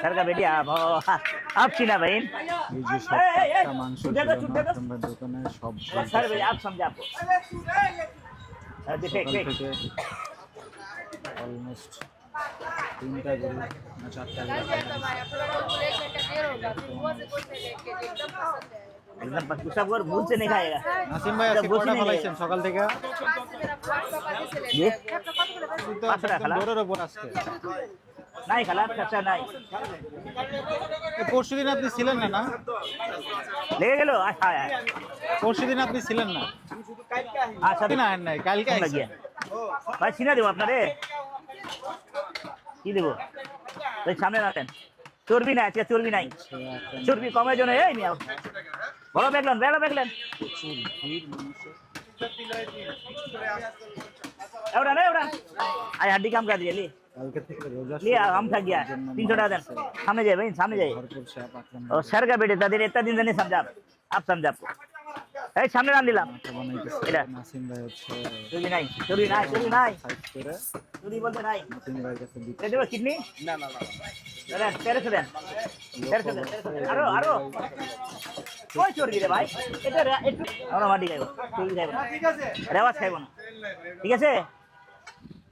sir का बेटी आप चिना बहन এই যে সব টাটকা মাংস ছিল না তোমার দোকানে সব सर भाई आप समझे आपको সকাল থেকে অলমোস্ট 3টা গরু না 4টা গরু एकदम सब और भूल से नहीं खाएगा নাসিম ভাই আজকে কটা ফলাইছেন সকাল থেকে ये তো একদম দৌড়ের উপর আজকে नहीं खला अच्छा नहीं পরশুদিন আপনি ছিলেন না না ले गेलो अच्छा পরশুদিন আপনি ছিলেন না अच्छा না নাই কালকে लग गया भाई सीना देव अपना रे কি দেব ওই সামনে রাখেন চর্বি না আজকে চর্বি নাই চর্বি কমের জন্য এই মিয়া বড় দেখলেন एवढा ना एवढा आई हड्डी काम कर दिया ली কালকে থেকে রোজা लिया हम थक गया 300 টাকা देन सामने जाए भाई सामने जाए ভরপুর সাপ আক্রমণ और सर का बेटे दादी इतना दिन से नहीं समझा आप समझा आपको এই সামনে নাম দিলাম বানাইতেছে এটা নাসিম ভাই হচ্ছে চুরি নাই চুরি নাই চুরি নাই সাইড করে চুরি বলতে নাই নাসিম ভাই কাছে দিচ্ছে দে দেবো কিডনি না না না দেন 1300 দেন 1300 দেন আরো আরো কই চর্বি রে ভাই এটা একটু আমরা মাটি খাইবো চর্বি খাইবো না ঠিক আছে রেওয়াজ খাইবো না ঠিক আছে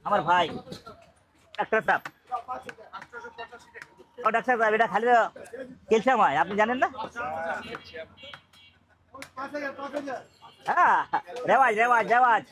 আমার ভাই ডাক্তার সাহেব ও ডাক্তার সাহেব এটা খালি ক্যালসিয়াম হয় আপনি জানেন না হ্যাঁ রেওয়াজ রেওয়াজ রেওয়াজ